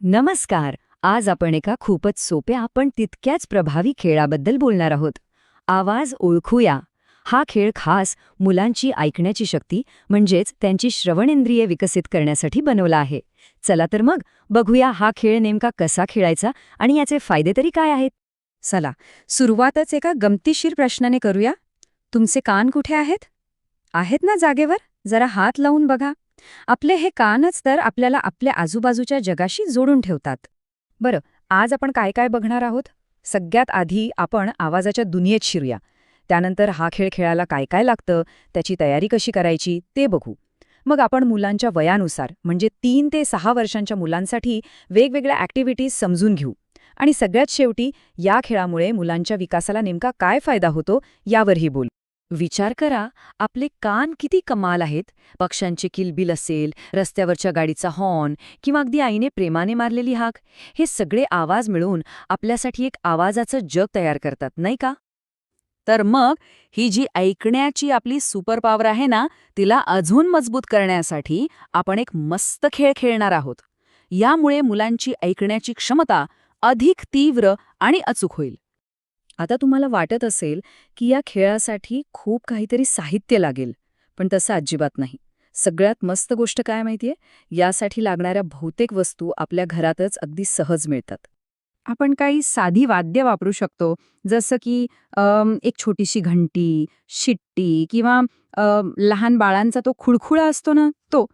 नमस्कार. आज आपण एका खूपच सोप्या पण तितक्याच प्रभावी खेळाबद्दल बोलणार आहोत. आवाज ओळखूया. हा खेळ खास मुलांची ऐकण्याची शक्ती म्हणजेच त्यांची श्रवणेंद्रिये विकसित करण्यासाठी बनवला आहे. चला तर मग बघूया हा खेळ नेमका कसा खेळायचा आणि याचे फायदे तरी काय आहेत. चला, सुरुवातच एका गमतीशीर प्रश्नाने करूया. तुमचे कान कुठे आहेत? आहेत ना जागेवर? जरा हात लावून बघा. आपले हे कानच तर आपल्याला आपल्या आजूबाजूच्या जगाशी जोडून ठेवतात. बरं, आज आपण काय काय बघणार आहोत? सगळ्यात आधी आपण आवाजाच्या दुनियेत शिरूया. त्यानंतर हा खेळ खेळायला काय काय लागतं, त्याची तयारी कशी करायची ते बघू. मग आपण मुलांच्या वयानुसार म्हणजे 3 ते 6 वर्षांच्या मुलांसाठी वेगवेगळ्या ॲक्टिव्हिटीज समजून घेऊ. आणि सगळ्यात शेवटी या खेळामुळे मुलांच्या विकासाला नेमका काय फायदा होतो यावरही बोलू. विचार करा, आपले कान किती कमाल आहेत. पक्ष्यांचे किलबिल असेल, रस्त्यावरच्या गाडीचा हॉर्न किंवा अगदी आईने प्रेमाने मारलेली हाक, हे सगळे आवाज मिळून आपल्यासाठी एक आवाजाचं जग तयार करतात, नाही का? तर मग ही जी ऐकण्याची आपली सुपर पॉवर आहे ना, तिला अजून मजबूत करण्यासाठी आपण एक मस्त खेळ खेळणार आहोत. यामुळे मुलांची ऐकण्याची क्षमता अधिक तीव्र आणि अचूक होईल. आता तुम्हाला वाटत असेल की या खेळासाठी खूप काहीतरी साहित्य लागेल, पण तसं अजिबात नाही. सगळ्यात मस्त गोष्ट काय माहितीये? यासाठी लागणाऱ्या बहुतेक वस्तू आपल्या घरातच अगदी सहज मिळतात. आपण काही साधी वाद्य वापरू शकतो, जसं की एक छोटीशी घंटी, शिट्टी किंवा लहान बाळांचा तो खुळखुळा असतो ना तो.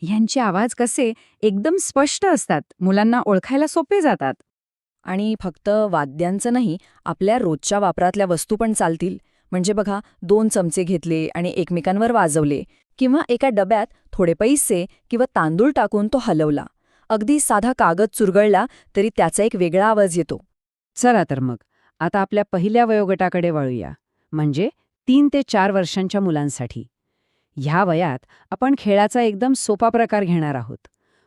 ह्यांचे आवाज कसे एकदम स्पष्ट असतात, मुलांना ओळखायला सोपे जातात. आणि फक्त वाद्यांचं नाही, आपल्या रोजच्या वापरातल्या वस्तू पण चालतील. म्हणजे बघा, 2 चमचे घेतले आणि एकमेकांवर वाजवले, किंवा एका डब्यात थोडे पैसे किंवा तांदूळ टाकून तो हलवला. अगदी साधा कागद चुरगळला तरी त्याचा एक वेगळा आवाज येतो. चला तर मग, आता आपल्या पहिल्या वयोगटाकडे वळूया, म्हणजे 3 ते 4 वर्षांच्या मुलांसाठी. ह्या वयात आपण खेळाचा एकदम सोपा प्रकार घेणार आहोत.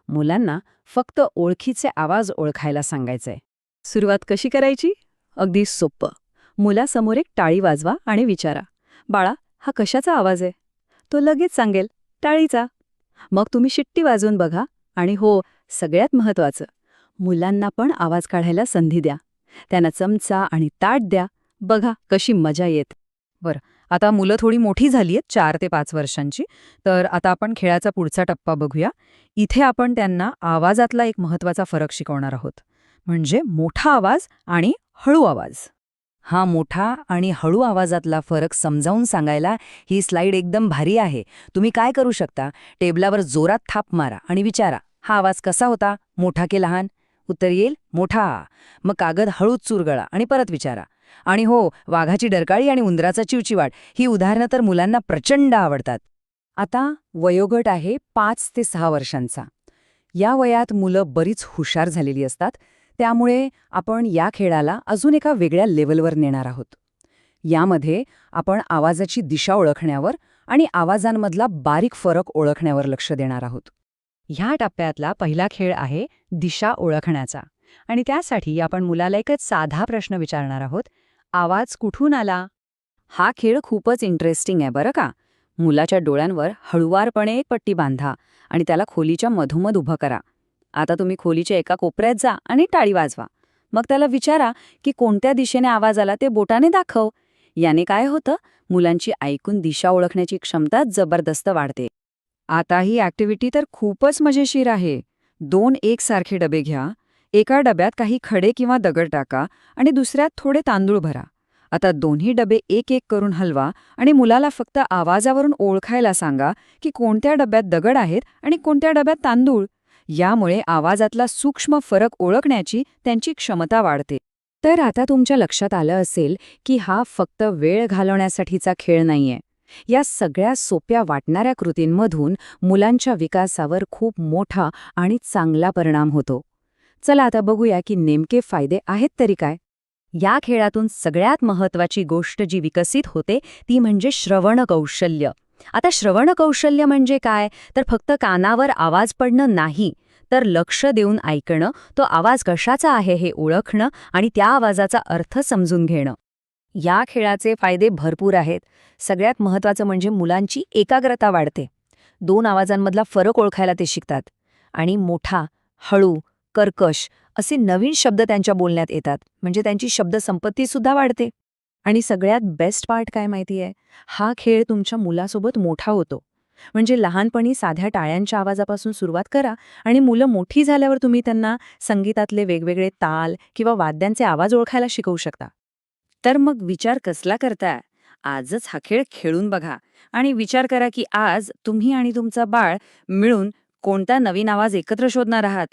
मुलांना फक्त ओळखीचे आवाज ओळखायला सांगायचंय. सुरुवात कशी करायची? अगदी सोप्पं. मुलासमोर एक टाळी वाजवा आणि विचारा, बाळा, हा कशाचा आवाज आहे? तो लगेच सांगेल, टाळीचा. मग तुम्ही शिट्टी वाजवून बघा आणि हो, सगळ्यात महत्वाचं, मुलांना पण आवाज काढायला संधी द्या. त्यांना चमचा आणि ताट द्या. बघा कशी मजा येत. बरं, आता मुलं थोडी मोठी झाली आहेत, 4 ते 5 वर्षांची. तर आता आपण खेळाचा पुढचा टप्पा बघूया. इथे आपण त्यांना आवाजातला एक महत्वाचा फरक शिकवणार आहोत, म्हणजे मोठा आवाज आणि हळू आवाज. हा मोठा आणि हळू आवाजातला फरक समजावून सांगायला ही स्लाईड एकदम भारी आहे. तुम्ही काय करू शकता, टेबलावर जोरात थाप मारा आणि विचारा, हा आवाज कसा होता, मोठा की लहान? उत्तर येईल, मोठा. मग कागद हळूच चुरगळा आणि परत विचारा. आणि हो, वाघाची डरकाळी आणि उंदराचा चिवचिवाट ही उदाहरणं तर मुलांना प्रचंड आवडतात. आता वयोगट आहे 5 ते 6 वर्षांचा. या वयात मुलं बरीच हुशार झालेली असतात. त्यामुळे आपण या खेळाला अजून एका वेगळ्या लेव्हलवर नेणार आहोत. यामध्ये आपण आवाजाची दिशा ओळखण्यावर आणि आवाजांमधला बारीक फरक ओळखण्यावर लक्ष देणार आहोत. ह्या टप्प्यातला पहिला खेळ आहे दिशा ओळखण्याचा. आणि त्यासाठी आपण मुलाला एकच साधा प्रश्न विचारणार आहोत, आवाज कुठून आला? हा खेळ खूपच इंटरेस्टिंग आहे बरं का. मुलाच्या डोळ्यांवर हळुवारपणे एक पट्टी बांधा आणि त्याला खोलीच्या मधोमध उभं करा. आता तुम्ही खोलीच्या एका कोपऱ्यात जा आणि टाळी वाजवा. मग त्याला विचारा की कोणत्या दिशेने आवाज आला ते बोटाने दाखव. याने काय होतं, मुलांची ऐकून दिशा ओळखण्याची क्षमता जबरदस्त वाढते. आता ही ॲक्टिव्हिटी तर खूपच मजेशीर आहे. 2 एकसारखे डबे घ्या. एका डब्यात काही खडे किंवा दगड टाका आणि दुसऱ्यात थोडे तांदूळ भरा. आता दोन्ही डबे एक एक करून हलवा आणि मुलाला फक्त आवाजावरून ओळखायला सांगा की कोणत्या डब्यात दगड आहेत आणि कोणत्या डब्यात तांदूळ. यामुळे आवाजातला सूक्ष्म फरक ओळखण्याची त्यांची क्षमता वाढते. तर आता तुमच्या लक्षात आलं असेल की हा फक्त वेळ घालवण्यासाठीचा खेळ नाहीये. या सगळ्या सोप्या वाटणाऱ्या कृतींमधून मुलांच्या विकासावर खूप मोठा आणि चांगला परिणाम होतो. चला आता बघूया की नेमके फायदे आहेत तरी काय. या खेळातून सगळ्यात महत्त्वाची गोष्ट जी विकसित होते ती म्हणजे श्रवण कौशल्य. आता श्रवण कौशल्य म्हणजे काय, तर फक्त कानावर आवाज पडणं नाही, तर लक्ष देऊन ऐकणं, तो आवाज कशाचा आहे हे ओळखणं आणि त्या आवाजाचा अर्थ समजून घेणं. या खेळाचे फायदे भरपूर आहेत. सगळ्यात महत्त्वाचं म्हणजे मुलांची एकाग्रता वाढते. 2 आवाजांमधला फरक ओळखायला ते शिकतात. आणि मोठा, हळू, कर्कश असे नवीन शब्द त्यांच्या बोलण्यात येतात. म्हणजे त्यांची शब्दसंपत्ती सुद्धा वाढते. आणि सगळ्यात बेस्ट पार्ट काय माहितीये? हा खेळ तुमच्या मुलासोबत मोठा होतो. म्हणजे लहानपणी साध्या टाळ्यांच्या आवाजापासून सुरुवात करा आणि मुलं मोठी झाल्यावर तुम्ही त्यांना संगीतातले वेगवेगळे ताल किंवा वाद्यांचे आवाज ओळखायला शिकवू शकता. तर मग विचार कसला करताय? आजच हा खेळ खेळून बघा आणि विचार करा की आज तुम्ही आणि तुमचं बाळ मिळून कोणता नवीन आवाज एकत्र शोधणार आहात.